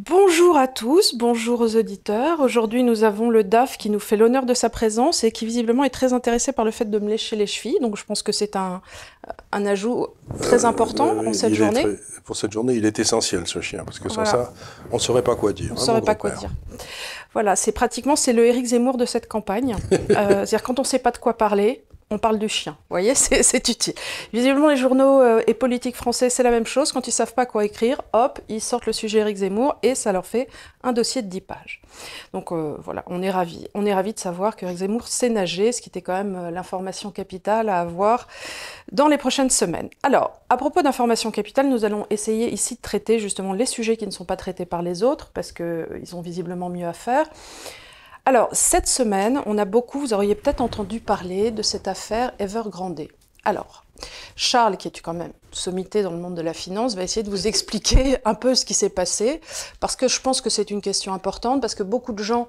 Bonjour à tous, bonjour aux auditeurs. Aujourd'hui, nous avons le DAF qui nous fait l'honneur de sa présence et qui visiblement est très intéressé par le fait de me lécher les chevilles. Donc je pense que c'est un ajout très important en cette journée. Pour cette journée, il est essentiel ce chien, parce que sans Voilà. ça, on ne saurait pas quoi dire. On ne saurait pas quoi dire. Voilà, c'est le Éric Zemmour de cette campagne. C'est-à-dire quand on ne sait pas de quoi parler, on parle du chien. Vous voyez, c'est utile. Visiblement, les journaux et politiques français, c'est la même chose. Quand ils ne savent pas quoi écrire, hop, ils sortent le sujet Éric Zemmour et ça leur fait un dossier de 10 pages. Donc voilà, on est ravis. On est ravis de savoir qu'Éric Zemmour sait nager, ce qui était quand même l'information capitale à avoir dans les prochaines semaines. Alors, à propos d'information capitale, nous allons essayer ici de traiter justement les sujets qui ne sont pas traités par les autres, parce qu'ils ont visiblement mieux à faire. Alors, cette semaine, vous auriez peut-être entendu parler de cette affaire Evergrande. Alors, Charles, qui est quand même sommité dans le monde de la finance, va essayer de vous expliquer un peu ce qui s'est passé, parce que je pense que c'est une question importante, parce que beaucoup de gens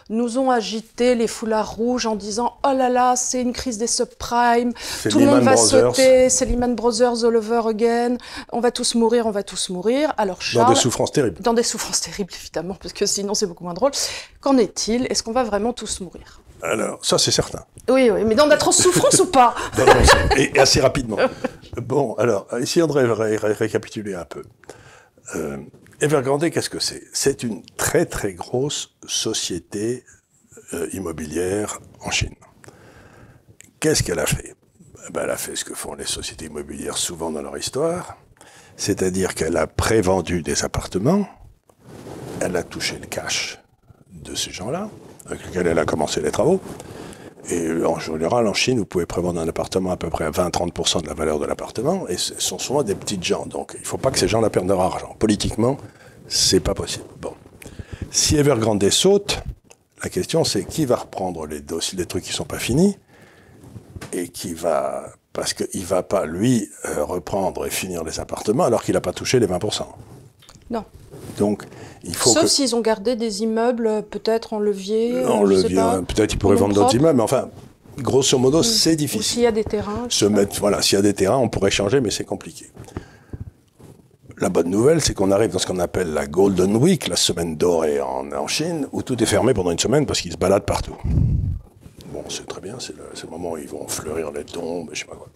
nous ont agité les foulards rouges en disant « Oh là là, c'est une crise des subprimes, tout le monde va sauter, c'est Lehman Brothers all over again, on va tous mourir, on va tous mourir. » Alors Charles, dans des souffrances terribles. Dans des souffrances terribles, évidemment, parce que sinon c'est beaucoup moins drôle. Qu'en est-il? Est-ce qu'on va vraiment tous mourir? Alors, ça c'est certain. Oui, mais dans d'atroces souffrances ou pas? Et assez rapidement. Bon, alors, essayons de récapituler un peu. Evergrande, qu'est-ce que c'est? C'est une très très grosse société immobilière en Chine. Qu'est-ce qu'elle a fait? Elle a fait ce que font les sociétés immobilières souvent dans leur histoire, c'est-à-dire qu'elle a prévendu des appartements, elle a touché le cash de ces gens-là, avec lesquels elle a commencé les travaux. Et en général, en Chine, vous pouvez prévendre un appartement à peu près à 20-30% de la valeur de l'appartement, et ce sont souvent des petites gens. Donc, il ne faut pas que ces gens-là perdent leur argent. Politiquement, c'est pas possible. Bon. Si Evergrande saute, la question, c'est qui va reprendre les dossiers, les trucs qui ne sont pas finis, et qui va... Parce qu'il ne va pas, lui, reprendre et finir les appartements, alors qu'il n'a pas touché les 20%. Non. Donc, il faut Sauf s'ils ont gardé des immeubles, peut-être en levier. En levier, peut-être qu'ils pourraient vendre d'autres immeubles, mais enfin, grosso modo, c'est difficile. Ou s'il y a des terrains. Voilà, s'il y a des terrains, on pourrait changer, mais c'est compliqué. La bonne nouvelle, c'est qu'on arrive dans ce qu'on appelle la Golden Week, la semaine dorée en Chine, où tout est fermé pendant une semaine parce qu'ils se baladent partout. Bon, c'est très bien, c'est le moment où ils vont fleurir les tombes, je sais pas quoi.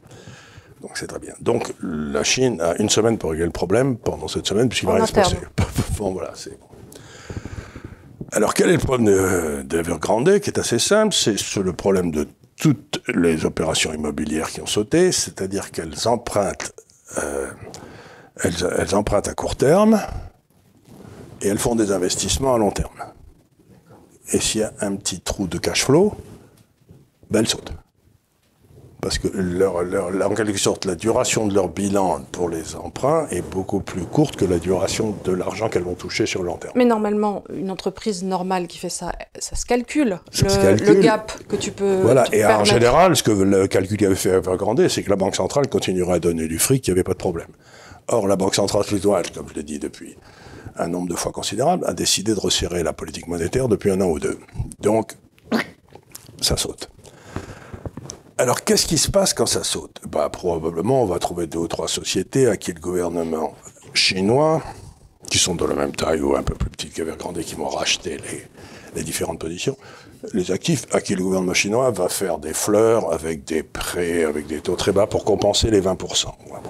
Donc c'est très bien. Donc la Chine a une semaine pour régler le problème pendant cette semaine, puisqu'il va rien se passer. Bon, voilà, c'est bon. Alors quel est le problème d'Evergrande, qui est assez simple? C'est le problème de toutes les opérations immobilières qui ont sauté, c'est-à-dire qu'elles empruntent, elles empruntent à court terme et elles font des investissements à long terme. Et s'il y a un petit trou de cash flow, elles sautent. Parce que, en quelque sorte, la duration de leur bilan pour les emprunts est beaucoup plus courte que la duration de l'argent qu'elles vont toucher sur le long terme. Mais normalement, une entreprise normale qui fait ça, ça se calcule. Le gap que tu peux Voilà, et en général, ce que le calcul qu'avait fait Evergrande, c'est que la Banque centrale continuera à donner du fric, qu'il n'y avait pas de problème. Or, la Banque centrale chinoise, comme je l'ai dit depuis un nombre de fois considérable, a décidé de resserrer la politique monétaire depuis 1 an ou 2. Donc, ça saute. Alors, qu'est-ce qui se passe quand ça saute? Probablement, on va trouver 2 ou 3 sociétés à qui le gouvernement chinois, qui sont de la même taille ou un peu plus petites qu'Evergrande, qui vont racheter les différentes positions, les actifs, à qui le gouvernement chinois va faire des fleurs avec des prêts, avec des taux très bas pour compenser les 20%. Voilà.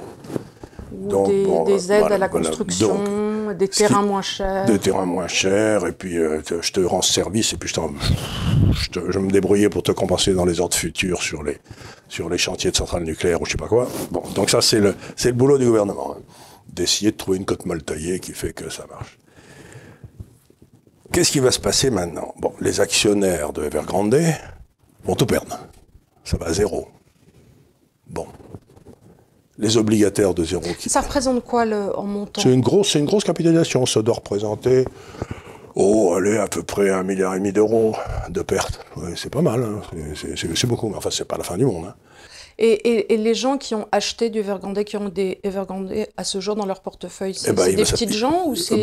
Donc, des aides à la construction, des terrains moins chers. Des terrains moins chers, et puis je te rends service, et puis je vais me débrouiller pour te compenser dans les ordres futurs sur les chantiers de centrales nucléaires ou je sais pas quoi. Bon, donc ça c'est le boulot du gouvernement, hein, d'essayer de trouver une cote mal taillée qui fait que ça marche. Qu'est-ce qui va se passer maintenant? Bon, les actionnaires de Evergrande vont tout perdre. Ça va à zéro. Bon. Les obligataires de zéro. Ça représente quoi en montant? C'est une grosse capitalisation. Ça doit représenter, allez, à peu près 1,5 milliard d'euros de pertes. Ouais, c'est pas mal, hein. C'est beaucoup, mais enfin, c'est pas la fin du monde, hein. Et les gens qui ont acheté du Evergrande, qui ont des Evergrande à ce jour dans leur portefeuille, c'est des petites gens ou c'est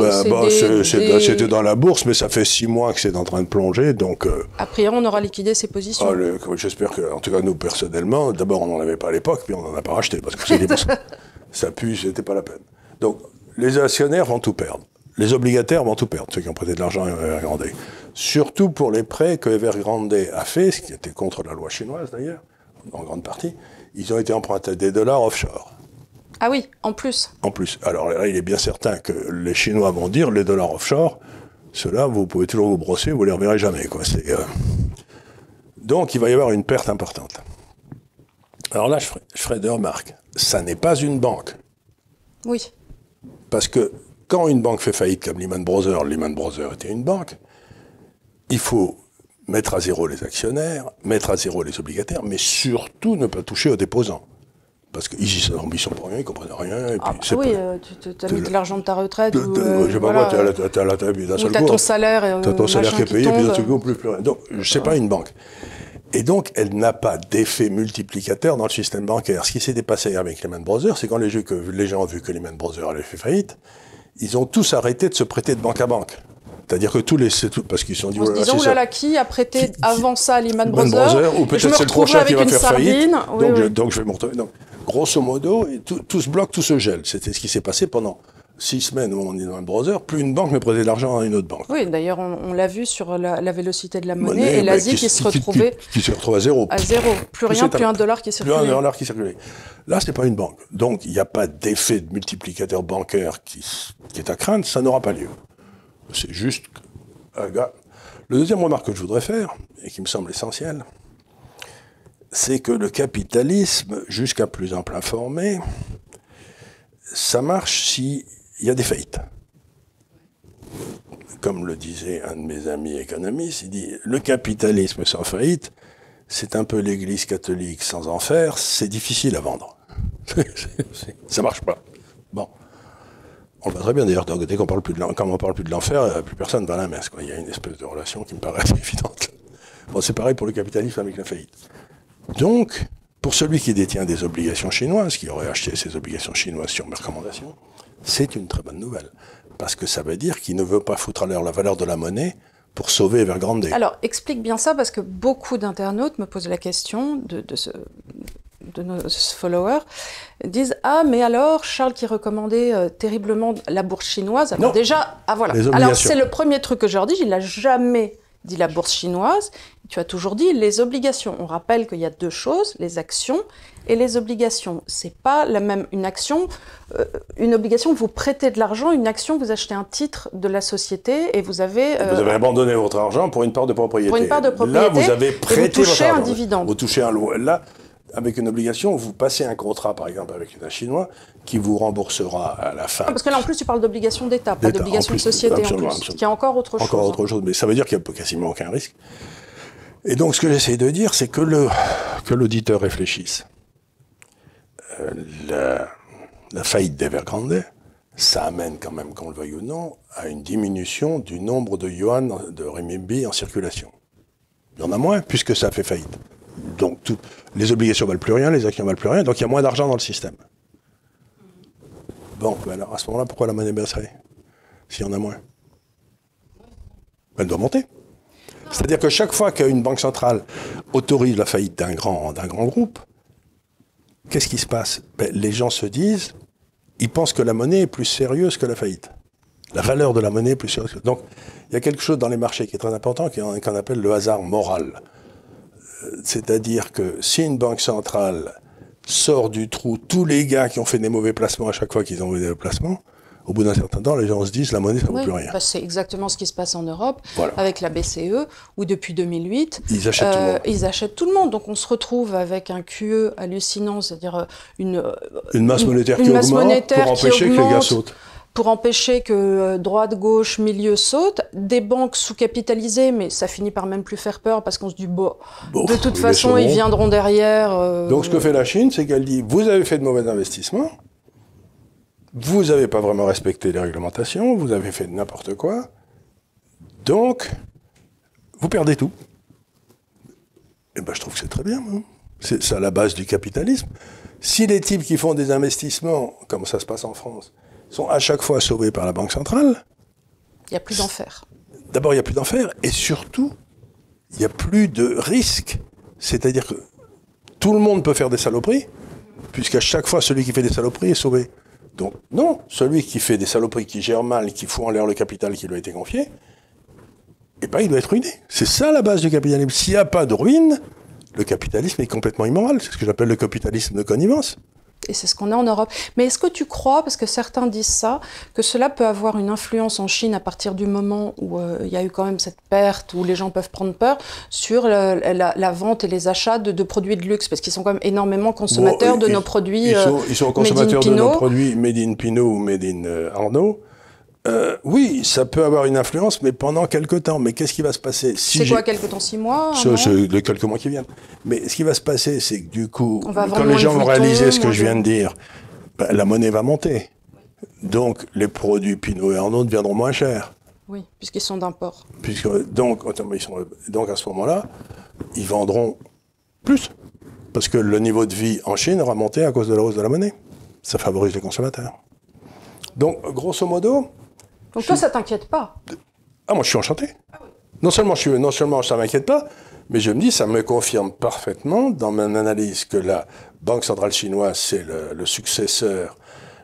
c'était dans la bourse, mais ça fait 6 mois que c'est en train de plonger, donc... A priori, on aura liquidé ces positions. J'espère que, en tout cas, nous, personnellement, d'abord, on n'en avait pas à l'époque, puis on n'en a pas racheté, parce que ça pue, c'était pas la peine. Donc, les actionnaires vont tout perdre. les obligataires vont tout perdre, ceux qui ont prêté de l'argent à Evergrande. Surtout pour les prêts que Evergrande a fait, ce qui était contre la loi chinoise d'ailleurs, en grande partie, ils ont été empruntés des dollars offshore. Ah oui, en plus. En plus. Alors là, il est bien certain que les Chinois vont dire, les dollars offshore, ceux-là, vous pouvez toujours vous brosser, vous ne les reverrez jamais, quoi. Donc, il va y avoir une perte importante. Alors là, je ferai deux remarques. Ça n'est pas une banque. Oui. Parce que quand une banque fait faillite comme Lehman Brothers était une banque, il faut mettre à zéro les actionnaires, mettre à zéro les obligataires, mais surtout ne pas toucher aux déposants. Parce qu'ils y sont pour rien, ils ne comprennent rien. Et puis oui, tu as mis de l'argent de ta retraite. Je sais pas quoi, tu as ton salaire. Tu as ton salaire qui est payé, puis d'un seul coup, plus rien. Donc, ce n'est pas une banque. Et donc, elle n'a pas d'effet multiplicateur dans le système bancaire. Ce qui s'était passé avec Lehman Brothers, c'est quand les gens ont vu que Lehman Brothers allait faire faillite, ils ont tous arrêté de se prêter de banque à banque. C'est-à-dire que parce qu'ils se sont dit... En se disant, oulala, qui a prêté avant ça à Lehman Brothers, ou peut-être c'est le prochain qui va faire faillite. Donc, je vais me retrouver... Donc, grosso modo, tout se bloque, tout se gèle. C'était ce qui s'est passé pendant 6 semaines au moment de Lehman Brothers. Plus une banque ne prêtait de l'argent à une autre banque. Oui, d'ailleurs, on l'a vu sur la vélocité de la monnaie et l'Asie qui se retrouvait... Qui se retrouve à zéro. À zéro. Plus rien, plus un dollar qui circulait. Plus un dollar qui circulait. Là, c'est pas une banque. Donc, il n'y a pas d'effet de multiplicateur bancaire qui est à craindre. Ça n'aura pas lieu. C'est juste... Le deuxième remarque que je voudrais faire, et qui me semble essentiel, c'est que le capitalisme, jusqu'à plus ample informé, ça marche s'il y a des faillites. Comme le disait un de mes amis économistes, il dit « Le capitalisme sans faillite, c'est un peu l'église catholique sans enfer, c'est difficile à vendre. » Ça marche pas. Bon. On va très bien d'ailleurs, dès qu'on parle plus de l'enfer, plus personne va à la messe, quoi. Il y a une espèce de relation qui me paraît assez évidente. Bon, c'est pareil pour le capitalisme avec la faillite. Donc, pour celui qui détient des obligations chinoises, qui aurait acheté ces obligations chinoises sur mes recommandations, c'est une très bonne nouvelle. Parce que ça veut dire qu'il ne veut pas foutre à l'air la valeur de la monnaie pour sauver Evergrande. Alors, explique bien ça, parce que beaucoup d'internautes me posent la question de nos followers, disent « Ah, mais alors, Charles qui recommandait terriblement la bourse chinoise... » Alors déjà, voilà. Alors, c'est le premier truc que je leur dis, il n'a jamais dit la bourse chinoise, tu as toujours dit les obligations. On rappelle qu'il y a deux choses, les actions et les obligations. C'est pas la même, une action, une obligation, vous prêtez de l'argent, une action, vous achetez un titre de la société et vous avez... vous avez abandonné votre argent pour une part de propriété. Pour une part de propriété. Là, vous avez prêté votre argent. Un dividende. Vous touchez un lot. Là, avec une obligation, vous passez un contrat, par exemple, avec un Chinois, qui vous remboursera à la fin. Parce que là, en plus, tu parles d'obligation d'État, pas d'obligation de société, absolument, en plus, qui est encore autre chose. Encore autre chose, mais ça veut dire qu'il n'y a quasiment aucun risque. Et donc, ce que j'essaie de dire, c'est que l'auditeur réfléchisse. La faillite d'Evergrande, ça amène quand même, qu'on le veuille ou non, à une diminution du nombre de yuan, de renminbi en circulation. Il y en a moins, puisque ça fait faillite. Donc, les obligations ne valent plus rien, les actions ne valent plus rien, donc il y a moins d'argent dans le système. Bon, ben alors à ce moment-là, pourquoi la monnaie baisserait s'il y en a moins? Elle doit monter. C'est-à-dire que chaque fois qu'une banque centrale autorise la faillite d'un grand groupe, qu'est-ce qui se passe? Les gens se disent, ils pensent que la monnaie est plus sérieuse que la faillite. La valeur de la monnaie est plus sérieuse. Donc, il y a quelque chose dans les marchés qui est très important, qu'on appelle le hasard moral. C'est-à-dire que si une banque centrale sort du trou tous les gars qui ont fait des mauvais placements à chaque fois qu'ils ont eu des placements, au bout d'un certain temps, les gens se disent la monnaie, ça ne vaut plus rien. C'est exactement ce qui se passe en Europe, avec la BCE, où depuis 2008, ils achètent tout le monde. Ils achètent tout le monde. Donc on se retrouve avec un QE hallucinant, c'est-à-dire une masse monétaire qui augmente pour empêcher que les gars sautent. Pour empêcher que droite, gauche, milieu sautent, des banques sous-capitalisées, mais ça finit par même plus faire peur parce qu'on se dit, de toute façon, ils viendront derrière. Donc ce que fait la Chine, c'est qu'elle dit, vous avez fait de mauvais investissements, vous n'avez pas vraiment respecté les réglementations, vous avez fait n'importe quoi, donc vous perdez tout. Et ben je trouve que c'est très bien. Hein. C'est à la base du capitalisme. Si les types qui font des investissements, comme ça se passe en France, sont à chaque fois sauvés par la Banque centrale... Il n'y a plus d'enfer. D'abord, il n'y a plus d'enfer, et surtout, il n'y a plus de risque. C'est-à-dire que tout le monde peut faire des saloperies, puisqu'à chaque fois, celui qui fait des saloperies est sauvé. Donc, non, celui qui fait des saloperies, qui gère mal, qui fout en l'air le capital qui lui a été confié, eh ben, il doit être ruiné. C'est ça la base du capitalisme. S'il n'y a pas de ruine, le capitalisme est complètement immoral. C'est ce que j'appelle le capitalisme de connivence. Et c'est ce qu'on a en Europe. Mais est-ce que tu crois, parce que certains disent ça, que cela peut avoir une influence en Chine à partir du moment où il y a eu quand même cette perte, où les gens peuvent prendre peur, sur la vente et les achats de produits de luxe, parce qu'ils sont quand même énormément consommateurs de nos produits ils sont consommateurs de nos produits Made in Pinot ou Made in Arnaud. Oui, ça peut avoir une influence, mais pendant quelques temps. Mais qu'est-ce qui va se passer si c'est quoi, quelques temps, 6 mois C'est les quelques mois qui viennent. Mais ce qui va se passer, c'est que du coup, quand les gens vont réaliser ce que je viens de dire, ben, la monnaie va monter. Donc, les produits Pinot et Arnaud deviendront moins chers. Oui, puisqu'ils sont d'import. Donc, à ce moment-là, ils vendront plus. Parce que le niveau de vie en Chine aura monté à cause de la hausse de la monnaie. Ça favorise les consommateurs. Donc, grosso modo... Donc toi, ça t'inquiète pas? Ah, moi, je suis enchanté. Ah, oui. Non seulement ça m'inquiète pas, mais je me dis, ça me confirme parfaitement dans mon analyse que la Banque centrale chinoise, c'est le successeur,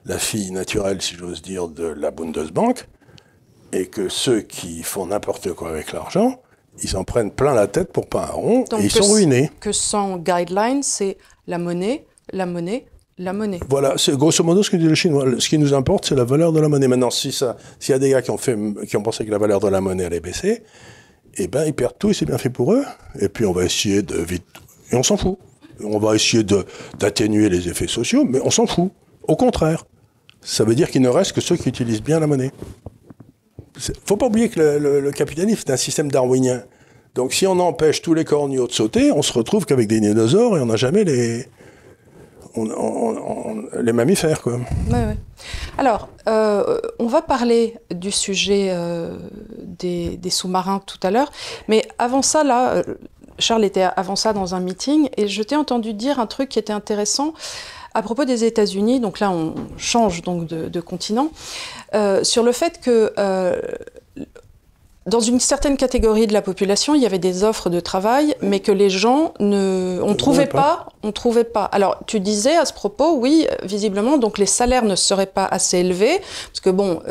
la fille naturelle, si j'ose dire, de la Bundesbank, et que ceux qui font n'importe quoi avec l'argent, ils en prennent plein la tête pour pas un rond, donc et ils sont ruinés. Que sans guideline, c'est la monnaie, la monnaie, la monnaie. Voilà, c'est grosso modo ce que dit le Chinois. Ce qui nous importe, c'est la valeur de la monnaie. Maintenant, s'il y a des gars qui ont pensé que la valeur de la monnaie allait baisser, eh ben, ils perdent tout et c'est bien fait pour eux. Et puis, on va essayer de vite... Et on s'en fout. On va essayer d'atténuer les effets sociaux, mais on s'en fout. Au contraire. Ça veut dire qu'il ne reste que ceux qui utilisent bien la monnaie. Faut pas oublier que le capitalisme est un système darwinien. Donc, si on empêche tous les corneaux de sauter, on se retrouve qu'avec des dinosaures et on n'a jamais les mammifères, quoi. Ouais. Alors, on va parler du sujet des sous-marins tout à l'heure, mais avant ça, là, Charles était avant ça dans un meeting, et je t'ai entendu dire un truc qui était intéressant à propos des États-Unis. Donc là, on change donc de continent, sur le fait que dans une certaine catégorie de la population, il y avait des offres de travail, mais que les gens on trouvait pas. Alors, tu disais à ce propos, oui, visiblement, donc les salaires ne seraient pas assez élevés, parce que bon,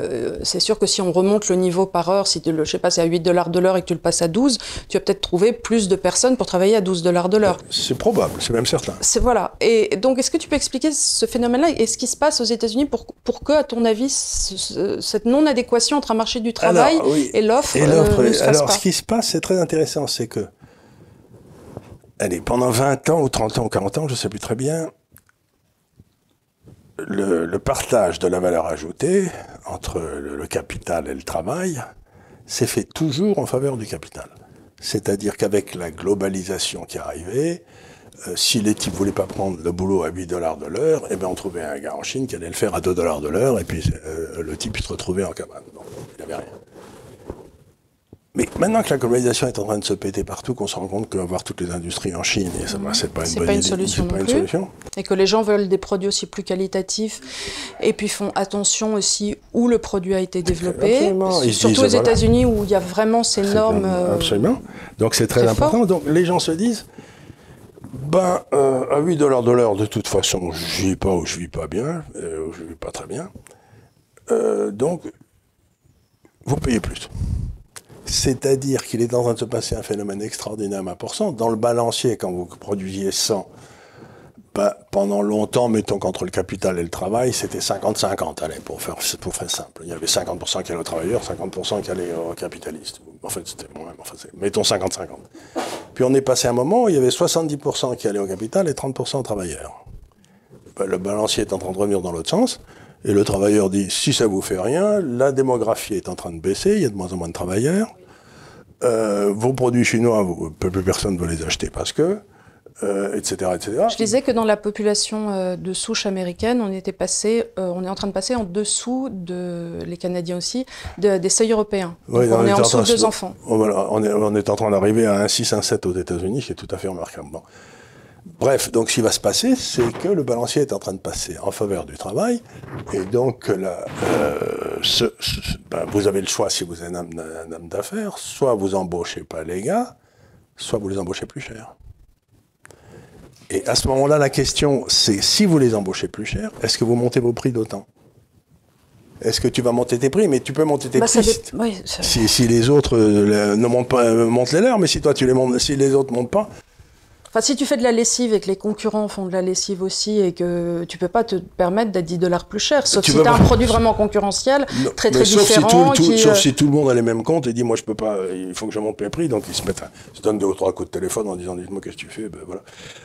c'est sûr que si on remonte le niveau par heure, si je sais pas, c'est à $8 de l'heure et que tu le passes à 12, tu vas peut-être trouver plus de personnes pour travailler à $12 de l'heure. C'est probable, c'est même certain. Voilà. Et donc, est-ce que tu peux expliquer ce phénomène-là et ce qui se passe aux États-Unis pour que, à ton avis, cette non-adéquation entre un marché du travail et l'offre alors, ce qui se passe, c'est très intéressant, c'est que, allez, pendant 20 ans, ou 30 ans, ou 40 ans, je ne sais plus très bien, le partage de la valeur ajoutée entre le capital et le travail s'est fait toujours en faveur du capital. C'est-à-dire qu'avec la globalisation qui est arrivée, si les types ne voulaient pas prendre le boulot à $8 de l'heure, eh ben on trouvait un gars en Chine qui allait le faire à $2 de l'heure, et puis le type il se retrouvait en cabane. Donc, il n'y avait rien. Mais maintenant que la globalisation est en train de se péter partout, qu'on se rend compte qu'avoir toutes les industries en Chine, et ça, c'est pas une bonne idée, solution non plus. Et que les gens veulent des produits aussi plus qualitatifs, et puis font attention aussi où le produit a été développé. Absolument. Surtout aux États-Unis où il y a vraiment ces normes. Absolument. Donc c'est très important. Fort. Donc les gens se disent, à $8 de l'heure, de toute façon, je vis pas ou je vis pas bien, ou je vis pas très bien. Donc, vous payez plus. C'est-à-dire qu'il est en train de se passer un phénomène extraordinairement important. Dans le balancier, quand vous produisiez 100, pendant longtemps, mettons qu'entre le capital et le travail, c'était 50-50, allez, pour faire simple. Il y avait 50% qui allaient aux travailleurs, 50% qui allaient aux capitalistes. En fait, c'était moi-même, mettons 50-50. Puis on est passé à un moment où il y avait 70% qui allaient au capital et 30% aux travailleurs. Le balancier est en train de revenir dans l'autre sens. Et le travailleur dit, si ça vous fait rien, la démographie est en train de baisser, il y a de moins en moins de travailleurs. Vos produits chinois, plus personne ne veut les acheter parce que, etc., etc. Je disais que dans la population de souche américaine, on est en train de passer en dessous les Canadiens aussi, des seuils européens. Oui, on est en dessous de 2 enfants. Voilà, on est en train d'arriver à 1,6, 1,7 aux États-Unis, ce qui est tout à fait remarquable. Bon. Bref, donc ce qui va se passer, c'est que le balancier est en train de passer en faveur du travail, et donc vous avez le choix si vous êtes un homme d'affaires, soit vous embauchez pas les gars, soit vous les embauchez plus cher. Et à ce moment-là, la question, c'est si vous les embauchez plus cher, est-ce que vous montez vos prix d'autant? est-ce que tu vas monter tes prix? Mais tu peux monter tes Bah, prix oui, si les autres ne montent pas, montent les leurs, mais si toi tu les montes, si les autres montent pas. Enfin, si tu fais de la lessive et que les concurrents font de la lessive aussi et que tu peux pas te permettre d'être 10 $ plus cher, sauf si tu as un produit vraiment concurrentiel, très différent. Sauf si tout le monde a les mêmes comptes et dit moi je peux pas, il faut que je monte mes prix, donc ils se mettent, se donnent 2 ou 3 coups de téléphone en disant dites-moi qu'est-ce que tu fais, ben voilà.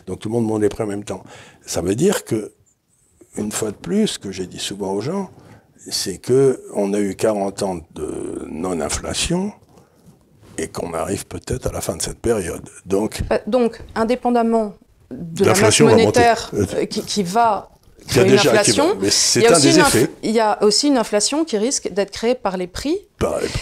Donc tout le monde monte les prix en même temps. Ça veut dire que, une fois de plus, ce que j'ai dit souvent aux gens, c'est que on a eu 40 ans de non-inflation, et qu'on arrive peut-être à la fin de cette période. Donc indépendamment de la masse monétaire qui va créer une inflation, mais c'est un des effets. Il y a aussi une inflation qui risque d'être créée par les prix.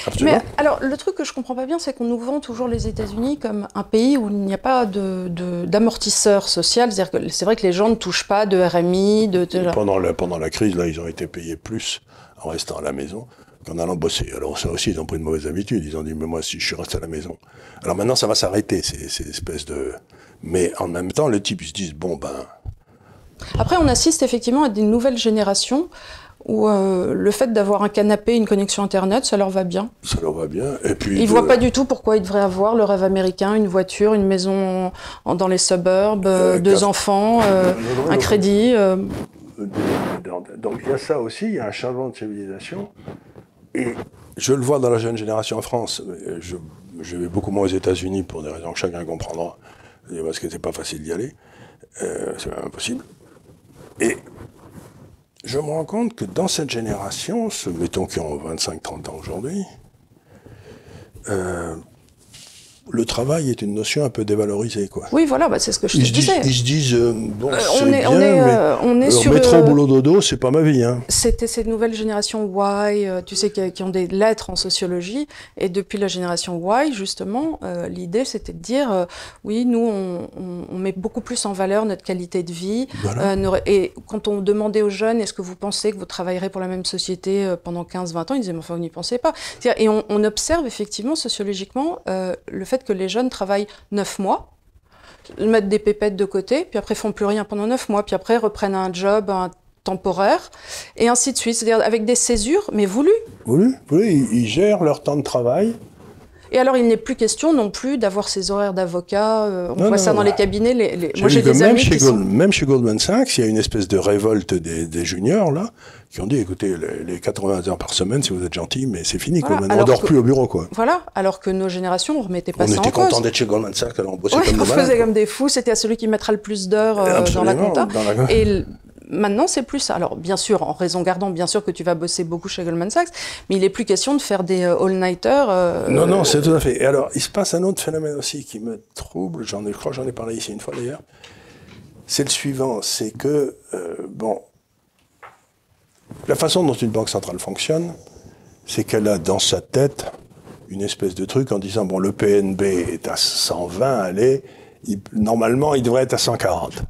Absolument. Mais alors, le truc que je comprends pas bien, c'est qu'on nous vend toujours les États-Unis comme un pays où il n'y a pas d'amortisseur social. C'est-à-dire que c'est vrai que les gens ne touchent pas de RMI, Pendant la crise, là, ils ont été payés plus en restant à la maison qu'en allant bosser. Alors ça aussi, ils ont pris une mauvaise habitude. Ils ont dit, mais moi, si je suis resté à la maison. Alors maintenant, ça va s'arrêter, ces espèces de... Mais en même temps, les types, ils se disent, bon, ben... Après, on assiste effectivement à des nouvelles générations où le fait d'avoir un canapé, une connexion Internet, ça leur va bien. Ça leur va bien. Et puis ils voient pas du tout pourquoi ils devraient avoir le rêve américain, une voiture, une maison dans les suburbs, 2 enfants, un crédit. Donc il y a ça aussi, il y a un changement de civilisation. Et je le vois dans la jeune génération en France. Je vais beaucoup moins aux États-Unis pour des raisons que chacun comprendra, parce que c'est pas facile d'y aller. C'est même impossible. Et je me rends compte que dans cette génération, mettons qui ont 25-30 ans aujourd'hui, le travail est une notion un peu dévalorisée, quoi. Oui, voilà, c'est ce que je te disais. Ils se disent, bon, on est sur métro, boulot, dodo, c'est pas ma vie. Hein. C'était ces nouvelles générations Y, tu sais, qui ont des lettres en sociologie, et depuis la génération Y, justement, l'idée, c'était de dire, oui, nous, on met beaucoup plus en valeur notre qualité de vie, voilà. Et quand on demandait aux jeunes, est-ce que vous pensez que vous travaillerez pour la même société pendant 15-20 ans, ils disaient, mais enfin, vous n'y pensez pas. Et on observe, effectivement, sociologiquement, le fait que les jeunes travaillent 9 mois, mettent des pépettes de côté, puis après font plus rien pendant 9 mois, puis après reprennent un job temporaire, et ainsi de suite. C'est-à-dire avec des césures, mais voulues. Voulues, ils gèrent leur temps de travail. Et alors, il n'est plus question non plus d'avoir ces horaires d'avocat. On voit ça dans les cabinets. Moi, j'ai des amis qui sont... Même chez Goldman Sachs, il y a une espèce de révolte des juniors, là, qui ont dit, écoutez, les 80 heures par semaine, si vous êtes gentil, mais c'est fini, voilà, quoi. Maintenant, on ne dort plus au bureau, quoi. Voilà, alors que nos générations, on ne remettait pas ça en cause. On était content d'être chez Goldman Sachs, alors on bossait comme des malades. On faisait comme des fous, c'était à celui qui mettra le plus d'heures dans la compta. Et maintenant, c'est plus ça. Alors, bien sûr, en raison gardant, bien sûr que tu vas bosser beaucoup chez Goldman Sachs, mais il n'est plus question de faire des all-nighters. Non, c'est tout à fait. Et alors, il se passe un autre phénomène aussi qui me trouble, je crois que j'en ai parlé ici une fois d'ailleurs, c'est le suivant, c'est que, la façon dont une banque centrale fonctionne, c'est qu'elle a dans sa tête une espèce de truc en disant, bon, le PNB est à 120, allez, normalement, il devrait être à 140.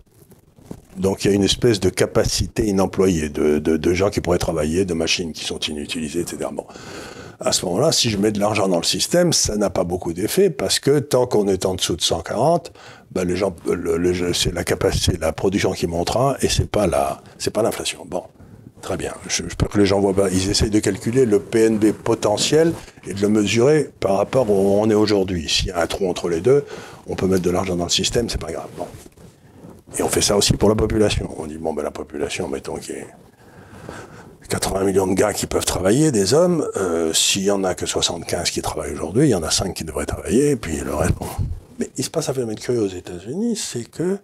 Donc il y a une espèce de capacité inemployée, de gens qui pourraient travailler, de machines qui sont inutilisées, etc. Bon. À ce moment-là, si je mets de l'argent dans le système, ça n'a pas beaucoup d'effet, parce que tant qu'on est en dessous de 140, les gens, c'est la capacité, la production qui montera, et c'est pas l'inflation. Bon, très bien. J'espère que les gens voient pas. Ils essayent de calculer le PNB potentiel et de le mesurer par rapport où on est aujourd'hui. S'il y a un trou entre les deux, on peut mettre de l'argent dans le système, c'est pas grave. Bon. Et on fait ça aussi pour la population. On dit, la population, mettons qu'il y ait 80 millions de gars qui peuvent travailler, des hommes, s'il y en a que 75 qui travaillent aujourd'hui, il y en a 5 qui devraient travailler, et puis le reste, bon. Mais il se passe un phénomène curieux aux États-Unis, c'est que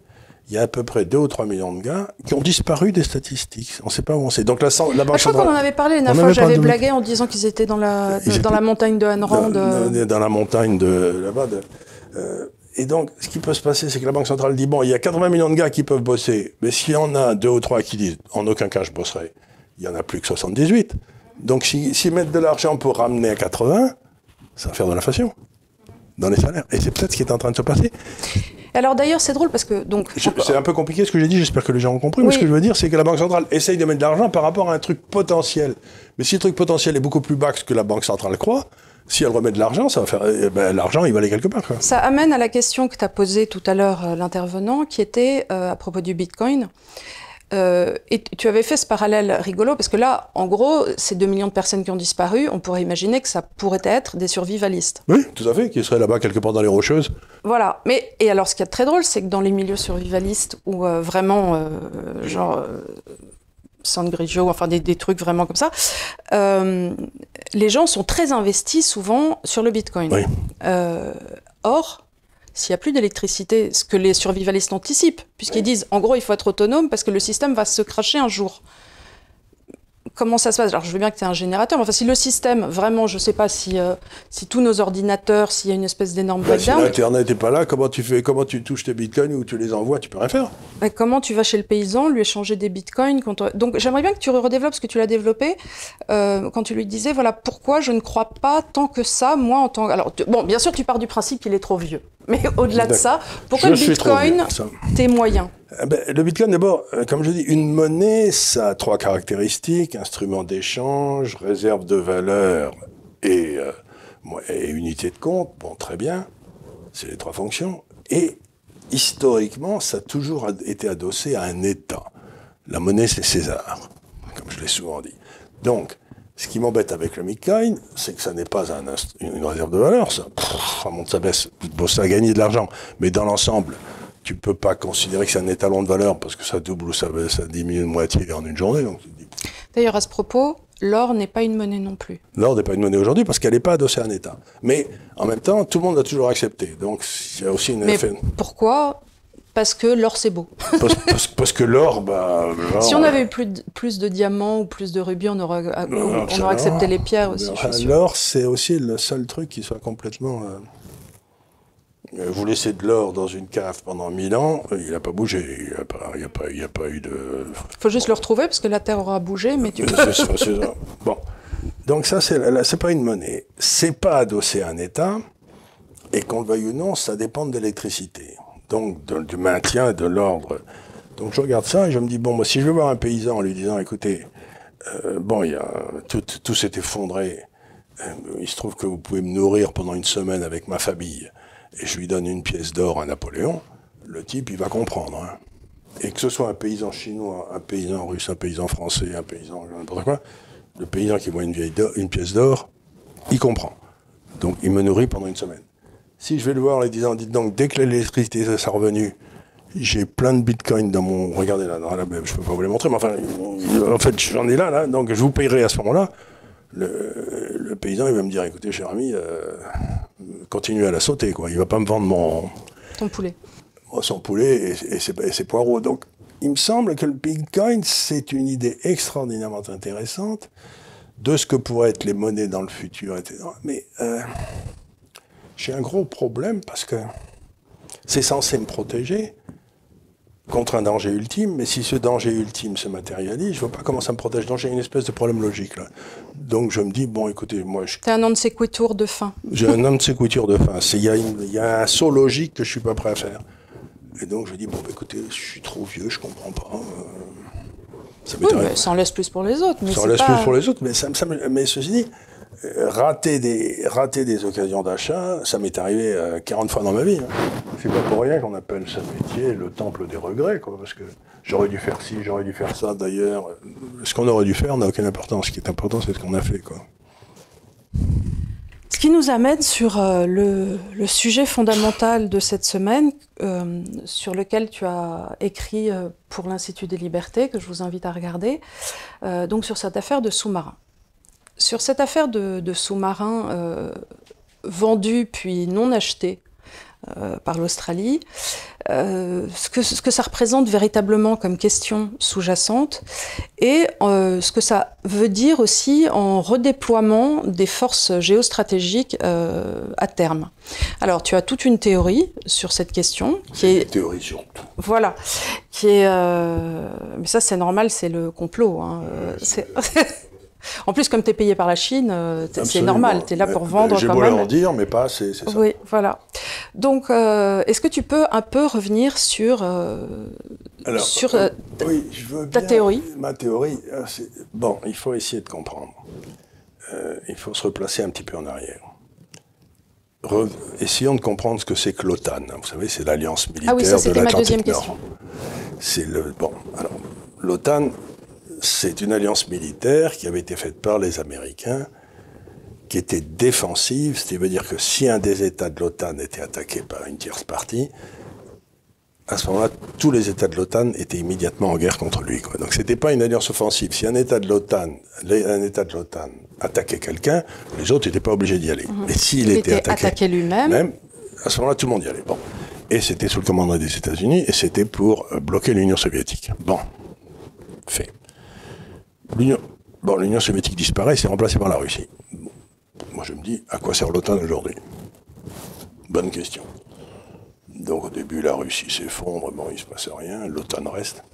il y a à peu près 2 ou 3 millions de gars qui ont disparu des statistiques. On ne sait pas où on sait. Donc la banque je crois qu'on en avait parlé la fois, j'avais blagué en disant qu'ils étaient dans la montagne de Ayn Rand. Dans la montagne de là-bas. Et donc, ce qui peut se passer, c'est que la Banque centrale dit, bon, il y a 80 millions de gars qui peuvent bosser, mais s'il y en a 2 ou 3 qui disent, en aucun cas je bosserai, il n'y en a plus que 78. Donc, s'ils mettent de l'argent pour ramener à 80, ça va faire de l'inflation dans les salaires. Et c'est peut-être ce qui est en train de se passer. Alors d'ailleurs, c'est drôle parce que... C'est un peu compliqué ce que j'ai dit, j'espère que les gens ont compris, mais ce que je veux dire, c'est que la Banque centrale essaye de mettre de l'argent par rapport à un truc potentiel. Mais si le truc potentiel est beaucoup plus bas que ce que la Banque centrale croit, si elle remet de l'argent, ça va faire... l'argent, il va aller quelque part, quoi. Ça amène à la question que tu as posée tout à l'heure l'intervenant, qui était à propos du Bitcoin. Et tu avais fait ce parallèle rigolo, parce que là, en gros, ces 2 millions de personnes qui ont disparu, on pourrait imaginer que ça pourrait être des survivalistes. Oui, tout à fait, qui seraient là-bas quelque part dans les Rocheuses. Voilà. Et alors, ce qui est très drôle, c'est que dans les milieux survivalistes, où vraiment, San Grigio, enfin des trucs vraiment comme ça, les gens sont très investis souvent sur le Bitcoin. Oui. Or, s'il n'y a plus d'électricité, ce que les survivalistes anticipent, puisqu'ils disent, en gros, il faut être autonome parce que le système va se crasher un jour. Comment ça se passe? Alors, je veux bien que tu aies un générateur, mais enfin, si le système, vraiment, je ne sais pas si tous nos ordinateurs, s'il y a une espèce d'énorme breakdown... Si l'Internet n'est pas là, comment tu touches tes bitcoins ou tu les envoies? Tu peux rien faire. Mais comment tu vas chez le paysan, lui échanger des bitcoins contre... Donc, j'aimerais bien que tu redéveloppes ce que tu l'as développé, quand tu lui disais, voilà, pourquoi je ne crois pas tant que ça, moi, en tant que... Alors, bon, bien sûr, tu pars du principe qu'il est trop vieux. Mais au-delà de ça, pourquoi le bitcoin, t'es moyen? Le Bitcoin, d'abord, comme je dis, une monnaie, ça a 3 caractéristiques: instrument d'échange, réserve de valeur et unité de compte. Bon, très bien, c'est les 3 fonctions. Et historiquement, ça a toujours été adossé à un État. La monnaie, c'est César, comme je l'ai souvent dit. Donc, ce qui m'embête avec le Bitcoin, c'est que ça n'est pas une réserve de valeur, ça. Ça monte, ça baisse. Bon, ça a gagné de l'argent, mais dans l'ensemble, tu peux pas considérer que c'est un étalon de valeur parce que ça double ou ça diminue de moitié en une journée. Donc... D'ailleurs, à ce propos, l'or n'est pas une monnaie non plus. L'or n'est pas une monnaie aujourd'hui parce qu'elle n'est pas adossée à un État. Mais en même temps, tout le monde l'a toujours accepté. Donc il y a aussi une... Mais pourquoi ? Parce que l'or, c'est beau. parce que l'or, si on avait eu plus de diamants ou plus de rubis, on aurait accepté les pierres aussi, je suis sûr. L'or, c'est aussi le seul truc qui soit complètement... Vous laissez de l'or dans une cave pendant 1000 ans, il n'a pas bougé, il n'y a pas eu de... Il faut juste le retrouver, parce que la Terre aura bougé, mais tu... c'est ça. Bon. Donc ça, c'est pas une monnaie. C'est pas adossé à un État, et qu'on le veuille ou non, ça dépend de l'électricité. Donc du maintien et de l'ordre. Donc je regarde ça et je me dis, bon, moi, si je veux voir un paysan en lui disant, écoutez, tout s'est effondré, il se trouve que vous pouvez me nourrir pendant une semaine avec ma famille, et je lui donne une pièce d'or à Napoléon, le type, il va comprendre. Hein. Et que ce soit un paysan chinois, un paysan russe, un paysan français, un paysan n'importe quoi, le paysan qui voit une pièce d'or, il comprend. Donc il me nourrit pendant une semaine. Si je vais le voir en lui disant, dites donc, dès que l'électricité s'est revenue, j'ai plein de bitcoins dans mon... Regardez là, dans la je ne peux pas vous les montrer, mais enfin, en fait, j'en ai là, donc je vous payerai à ce moment-là. Le paysan, il va me dire, écoutez, cher ami, continuez à la sauter, quoi. Il ne va pas me vendre ton poulet. Son poulet et ses poireaux. Donc, il me semble que le Bitcoin, c'est une idée extraordinairement intéressante de ce que pourraient être les monnaies dans le futur, etc. Mais j'ai un gros problème parce que c'est censé me protéger contre un danger ultime, mais si ce danger ultime se matérialise, je ne vois pas comment ça me protège. Donc j'ai une espèce de problème logique là. Donc je me dis, bon écoutez, moi... T'es un non sequitur de fin. J'ai un non sequitur de fin. Il y a un saut logique que je ne suis pas prêt à faire. Et donc je dis, bon écoutez, je suis trop vieux, je ne comprends pas. Ça en laisse plus pour les autres. Mais ça en laisse plus pour les autres, mais ceci dit, rater des occasions d'achat, ça m'est arrivé 40 fois dans ma vie. Hein. C'est pas pour rien qu'on appelle ce métier le temple des regrets, quoi, parce que j'aurais dû faire ci, j'aurais dû faire ça, d'ailleurs. Ce qu'on aurait dû faire n'a aucune importance. Ce qui est important, c'est ce qu'on a fait, quoi. Ce qui nous amène sur le sujet fondamental de cette semaine, sur lequel tu as écrit pour l'Institut des Libertés, que je vous invite à regarder, donc sur cette affaire de sous-marins. Sur cette affaire de sous-marins vendus puis non achetés par l'Australie, ce que ça représente véritablement comme question sous-jacente et ce que ça veut dire aussi en redéploiement des forces géostratégiques à terme. Alors, tu as toute une théorie sur cette question. Une théorie sur tout. Voilà. Qui est, mais ça, c'est normal, c'est le complot. Hein, En plus, comme tu es payé par la Chine, c'est normal, tu es là pour vendre quand même. J'ai beau leur dire, mais pas assez, c'est ça. Oui, voilà. Donc, est-ce que tu peux un peu revenir sur oui, je veux ta bien, théorie? Ma théorie, bon, il faut essayer de comprendre. Il faut se replacer un petit peu en arrière. Essayons de comprendre ce que c'est que l'OTAN. Vous savez, c'est l'alliance militaire de l'Atlantique Nord. C'est le... Bon, alors... l'OTAN, c'est une alliance militaire qui avait été faite par les Américains, qui était défensive, ce qui veut dire que si un des États de l'OTAN était attaqué par une tierce partie, à ce moment-là, tous les États de l'OTAN étaient immédiatement en guerre contre lui, quoi. Donc c'était pas une alliance offensive. Si un État de l'OTAN attaquait quelqu'un, les autres n'étaient pas obligés d'y aller. Mais s'il était attaqué lui-même, à ce moment-là, tout le monde y allait. Bon. Et c'était sous le commandement des États-Unis, et c'était pour bloquer l'Union soviétique. Bon. Fait. L'Union soviétique disparaît, c'est remplacé par la Russie. Bon. Moi, je me dis, à quoi sert l'OTAN aujourd'hui? Bonne question. Donc, au début, la Russie s'effondre, bon, il ne se passe rien, l'OTAN reste.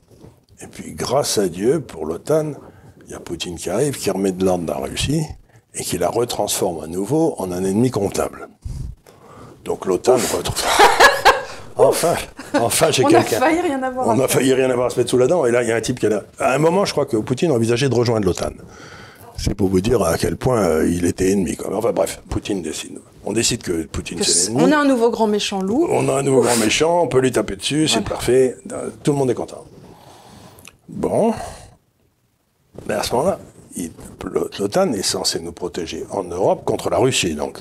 Et puis, grâce à Dieu, pour l'OTAN, il y a Poutine qui arrive, qui remet de l'ordre dans la Russie, et qui la retransforme à nouveau en un ennemi comptable. Donc, l'OTAN retrouve... Enfin, j'ai quelqu'un. On a failli rien avoir. On a failli rien avoir à se mettre sous la dent, et là, il y a un type qui est là. À un moment, je crois que Poutine envisageait de rejoindre l'OTAN. C'est pour vous dire à quel point il était ennemi, quoi. Enfin bref, Poutine décide. On décide que Poutine c'est l'ennemi. On a un nouveau grand méchant loup. On a un nouveau grand méchant, on peut lui taper dessus, c'est parfait. Tout le monde est content. Bon. Mais à ce moment-là, l'OTAN est censé nous protéger en Europe contre la Russie, donc.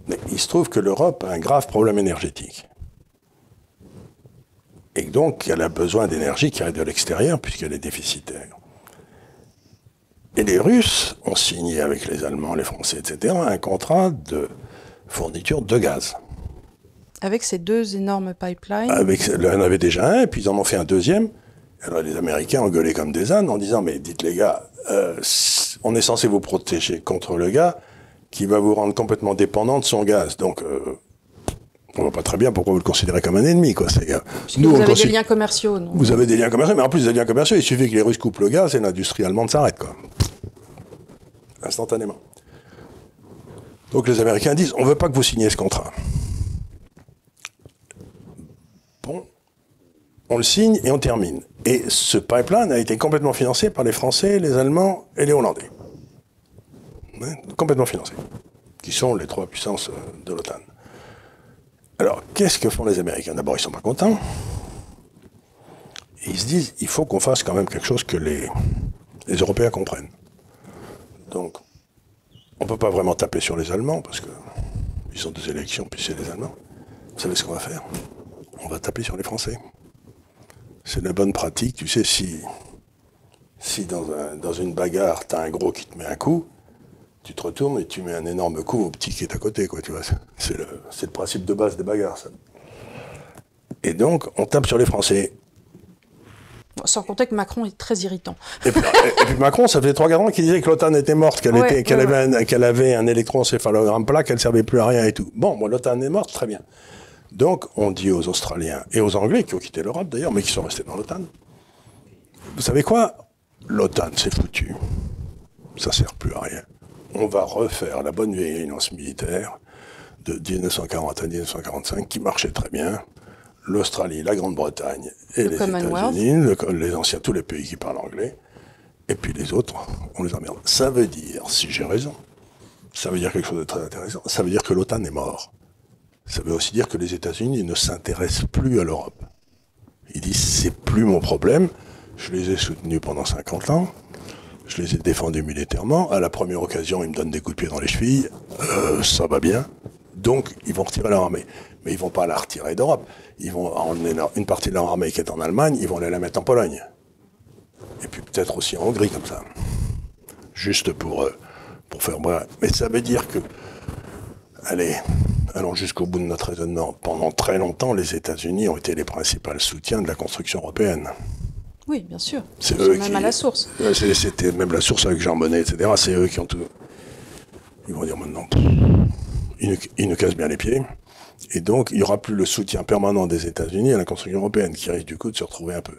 Mais il se trouve que l'Europe a un grave problème énergétique. Et donc, elle a besoin d'énergie qui arrive de l'extérieur, puisqu'elle est déficitaire. Et les Russes ont signé avec les Allemands, les Français, etc., un contrat de fourniture de gaz. Avec ces deux énormes pipelines. Il y en avait déjà un, et puis ils en ont fait un deuxième. Alors les Américains ont gueulé comme des ânes en disant « Mais dites les gars, on est censé vous protéger contre le gars qui va vous rendre complètement dépendant de son gaz. Donc, on voit pas très bien pourquoi vous le considérez comme un ennemi, quoi. Nous, vous avez des liens commerciaux, non? Vous avez des liens commerciaux, mais en plus des liens commerciaux, il suffit que les Russes coupent le gaz et l'industrie allemande s'arrête, quoi. Instantanément. Donc les Américains disent, on veut pas que vous signiez ce contrat. Bon, on le signe et on termine. Et ce pipeline a été complètement financé par les Français, les Allemands et les Hollandais. Ouais, complètement financé. Qui sont les trois puissances de l'OTAN. Alors, qu'est-ce que font les Américains? D'abord, ils sont pas contents. Et ils se disent, il faut qu'on fasse quand même quelque chose que les Européens comprennent. Donc, on ne peut pas vraiment taper sur les Allemands, parce qu'ils ont des élections, puis c'est les Allemands. Vous savez ce qu'on va faire? On va taper sur les Français. C'est la bonne pratique. Tu sais, si dans une bagarre, tu as un gros qui te met un coup, tu te retournes et tu mets un énorme coup au petit qui est à côté, quoi, tu vois. C'est le principe de base des bagarres, ça. Et donc, on tape sur les Français. Sans compter que Macron est très irritant. Et puis Macron, ça faisait 3-4 ans qu'il disait que l'OTAN était morte, qu'elle avait un électroencéphalogramme plat, qu'elle ne servait plus à rien et tout. Bon, l'OTAN est morte, très bien. Donc, on dit aux Australiens et aux Anglais, qui ont quitté l'Europe d'ailleurs, mais qui sont restés dans l'OTAN, vous savez quoi? L'OTAN, c'est foutu. Ça ne sert plus à rien. On va refaire la bonne vieille alliance militaire de 1940 à 1945, qui marchait très bien. L'Australie, la Grande-Bretagne et les États-Unis, les anciens, tous les pays qui parlent anglais, et puis les autres, on les emmerde. Ça veut dire, si j'ai raison, ça veut dire quelque chose de très intéressant, ça veut dire que l'OTAN est mort. Ça veut aussi dire que les États-Unis ne s'intéressent plus à l'Europe. Ils disent, c'est plus mon problème, je les ai soutenus pendant 50 ans, je les ai défendus militairement, à la première occasion, ils me donnent des coups de pied dans les chevilles, ça va bien, donc ils vont retirer leur armée. Mais ils ne vont pas la retirer d'Europe. Ils vont emmener une partie de leur armée qui est en Allemagne, ils vont aller la mettre en Pologne. Et puis peut-être aussi en Hongrie, comme ça. Juste pour faire bref. Mais ça veut dire que, allez, allons jusqu'au bout de notre raisonnement. Pendant très longtemps, les États-Unis ont été les principaux soutiens de la construction européenne. Oui, bien sûr. C'est eux même à la source. C'était même la source avec Jean Monnet, etc. C'est eux qui ont tout... Ils vont dire maintenant, ils nous cassent bien les pieds. Et donc, il n'y aura plus le soutien permanent des États-Unis à la construction européenne, qui risque du coup de se retrouver un peu.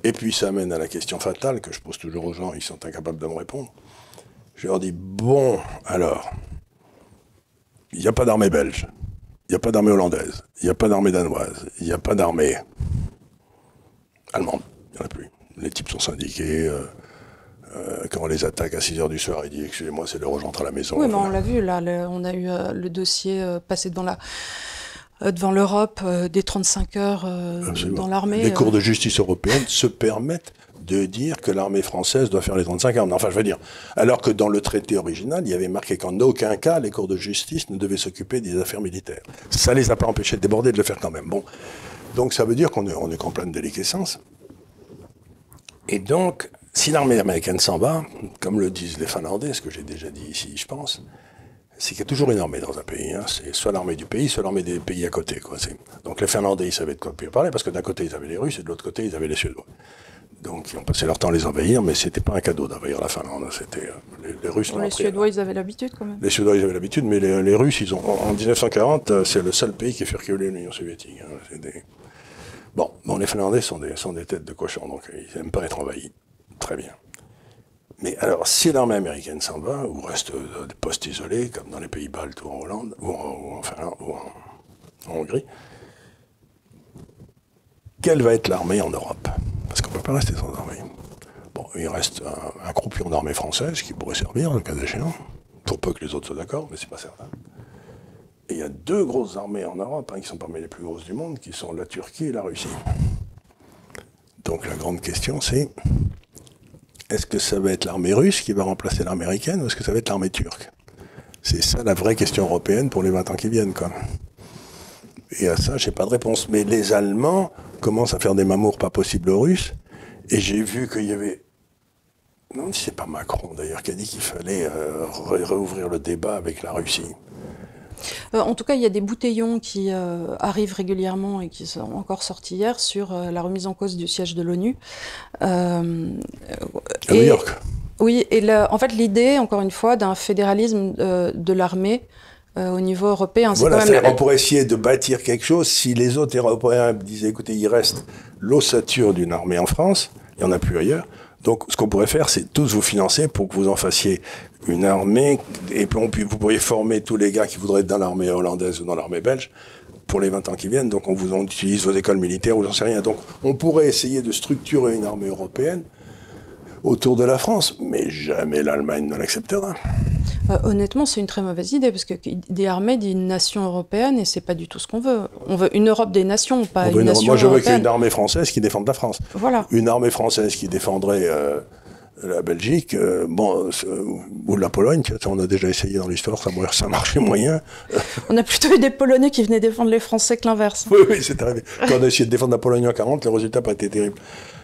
Et puis, ça amène à la question fatale, que je pose toujours aux gens, ils sont incapables de me répondre. Je leur dis, bon, alors, il n'y a pas d'armée belge, il n'y a pas d'armée hollandaise, il n'y a pas d'armée danoise, il n'y a pas d'armée allemande, il n'y en a plus. Les types sont syndiqués, quand on les attaque à 6 h du soir, ils disent, excusez-moi, c'est l'heure où j'entre à la maison. Oui, mais on l'a vu, là, on a eu le dossier passé devant devant l'Europe des 35 heures dans l'armée. Les cours de justice européenne se permettent de dire que l'armée française doit faire les 35 heures. Enfin, je veux dire, alors que dans le traité original, il y avait marqué qu'en aucun cas, les cours de justice ne devaient s'occuper des affaires militaires. Ça les a pas empêchés de déborder, de le faire quand même. Bon. Donc ça veut dire qu'on est qu'en pleine déliquescence. Et donc, si l'armée américaine s'en va, comme le disent les Finlandais, ce que j'ai déjà dit ici, je pense, c'est qu'il y a toujours une armée dans un pays. Hein. C'est soit l'armée du pays, soit l'armée des pays à côté. Quoi. Donc les Finlandais, ils savaient de quoi parler, parce que d'un côté, ils avaient les Russes, et de l'autre côté, ils avaient les Suédois. Donc ils ont passé leur temps à les envahir, mais c'était pas un cadeau d'envahir la Finlande. C'était les Russes. Les Suédois, ils avaient l'habitude quand même. Les Suédois, ils avaient l'habitude, mais les Russes, ils ont en 1940, c'est le seul pays qui a fait reculer l'Union soviétique. Hein. Bon, les Finlandais sont des têtes de cochon, donc ils n'aiment pas être envahis. Très bien. Mais alors, si l'armée américaine s'en va, ou reste des postes isolés, comme dans les pays baltes ou en Hollande, ou en Finlande, ou en Hongrie, quelle va être l'armée en Europe? Parce qu'on ne peut pas rester sans armée. Bon, il reste un croupion d'armée française qui pourrait servir, le cas échéant, pour peu que les autres soient d'accord, mais c'est pas certain. Et il y a deux grosses armées en Europe, qui sont parmi les plus grosses du monde, qui sont la Turquie et la Russie. Donc la grande question, c'est est-ce que ça va être l'armée russe qui va remplacer l'armée américaine, ou est-ce que ça va être l'armée turque? C'est ça la vraie question européenne pour les 20 ans qui viennent, quoi. Et à ça, j'ai pas de réponse. Mais les Allemands commencent à faire des mamours pas possibles aux Russes. Et j'ai vu qu'il y avait... Non, c'est pas Macron, d'ailleurs, qui a dit qu'il fallait réouvrir le débat avec la Russie. En tout cas, il y a des bouteillons qui arrivent régulièrement et qui sont encore sortis hier sur la remise en cause du siège de l'ONU. À New York. Oui, et en fait, l'idée, encore une fois, d'un fédéralisme de l'armée au niveau européen. Voilà, on pourrait essayer de bâtir quelque chose si les autres Européens disaient, écoutez, il reste l'ossature d'une armée en France, il n'y en a plus ailleurs, donc ce qu'on pourrait faire, c'est tous vous financer pour que vous en fassiez une armée, et puis vous pourriez former tous les gars qui voudraient être dans l'armée hollandaise ou dans l'armée belge pour les 20 ans qui viennent, donc on utilise vos écoles militaires ou j'en sais rien. Donc on pourrait essayer de structurer une armée européenne autour de la France, mais jamais l'Allemagne ne l'acceptera. Honnêtement, c'est une très mauvaise idée, parce que des armées dit une nation européenne, et c'est pas du tout ce qu'on veut. On veut une Europe des nations, pas une nation européenne. Moi, je veux qu'il y ait une armée française qui défende la France. Voilà. Une armée française qui défendrait la Belgique, ou la Pologne, on a déjà essayé dans l'histoire, ça marchait moyen. On a plutôt eu des Polonais qui venaient défendre les Français que l'inverse. Oui, c'est arrivé. Quand on a essayé de défendre la Pologne en 40, le résultat n'a pas été terrible.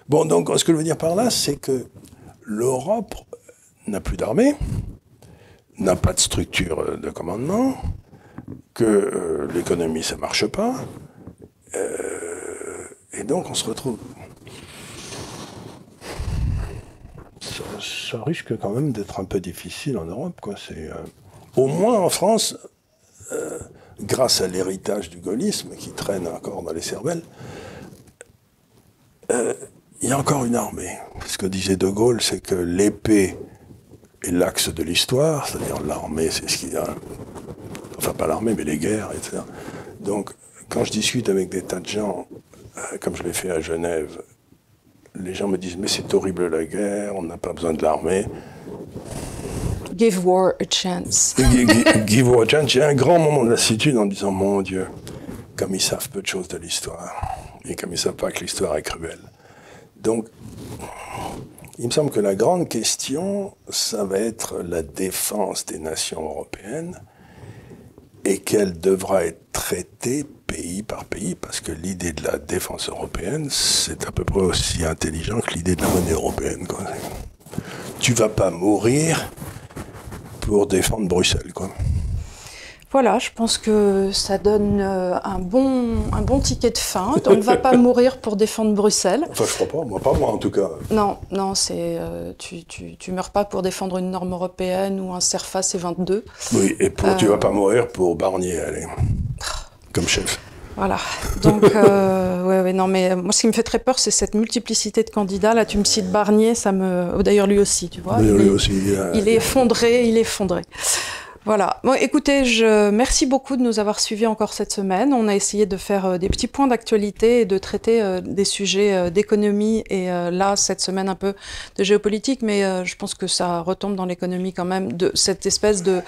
Bon, donc, ce que je veux dire par là, c'est que l'Europe n'a plus d'armée, n'a pas de structure de commandement, que l'économie, ça ne marche pas, et donc on se retrouve... Ça risque quand même d'être un peu difficile en Europe, quoi. Au moins en France, grâce à l'héritage du gaullisme qui traîne encore dans les cervelles, il y a encore une armée. Ce que disait De Gaulle, c'est que l'épée est l'axe de l'histoire, c'est-à-dire l'armée, c'est ce qu'il y a... Enfin, pas l'armée, mais les guerres, etc. Donc, quand je discute avec des tas de gens, comme je l'ai fait à Genève, les gens me disent « Mais c'est horrible la guerre, on n'a pas besoin de l'armée. » Give war a chance. Give war a chance. J'ai un grand moment de lassitude en disant « Mon Dieu, comme ils savent peu de choses de l'histoire, et comme ils ne savent pas que l'histoire est cruelle. » Donc, il me semble que la grande question, ça va être la défense des nations européennes et qu'elle devra être traitée pays par pays, parce que l'idée de la défense européenne, c'est à peu près aussi intelligent que l'idée de la monnaie européenne, quoi. Tu vas pas mourir pour défendre Bruxelles, quoi. Voilà, je pense que ça donne un bon ticket de fin. On ne va pas mourir pour défendre Bruxelles. Enfin, je crois pas, pas moi en tout cas. Non, c'est tu meurs pas pour défendre une norme européenne ou un CERFA C22. Oui, et tu vas pas mourir pour Barnier, allez, comme chef. Voilà, donc ouais, non, mais moi ce qui me fait très peur, c'est cette multiplicité de candidats. Là, tu me cites Barnier, ça me... D'ailleurs, lui aussi, tu vois. Lui aussi. Il est effondré, Voilà. Bon, écoutez, merci beaucoup de nous avoir suivis encore cette semaine. On a essayé de faire des petits points d'actualité et de traiter des sujets d'économie et là, cette semaine, un peu de géopolitique, mais je pense que ça retombe dans l'économie quand même, de cette espèce de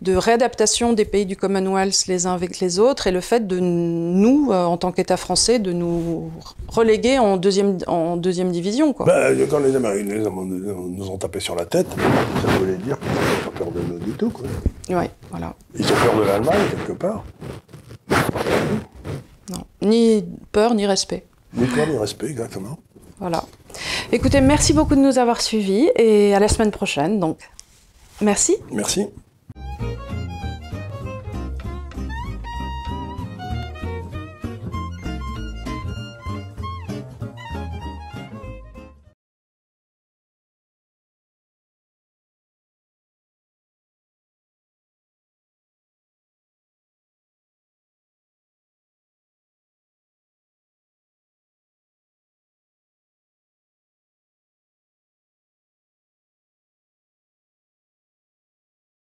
réadaptation des pays du Commonwealth les uns avec les autres et le fait de nous, en tant qu'État français, de nous reléguer en deuxième division, quoi. Quand les Américains nous ont tapé sur la tête, ça voulait dire qu'ils n'ont pas peur de nous du tout, quoi. Oui, voilà. Ils ont peur de l'Allemagne, quelque part. Non, ni peur, ni respect. Ni peur, ni respect, exactement. Voilà. Écoutez, merci beaucoup de nous avoir suivis et à la semaine prochaine, donc. Merci. Merci.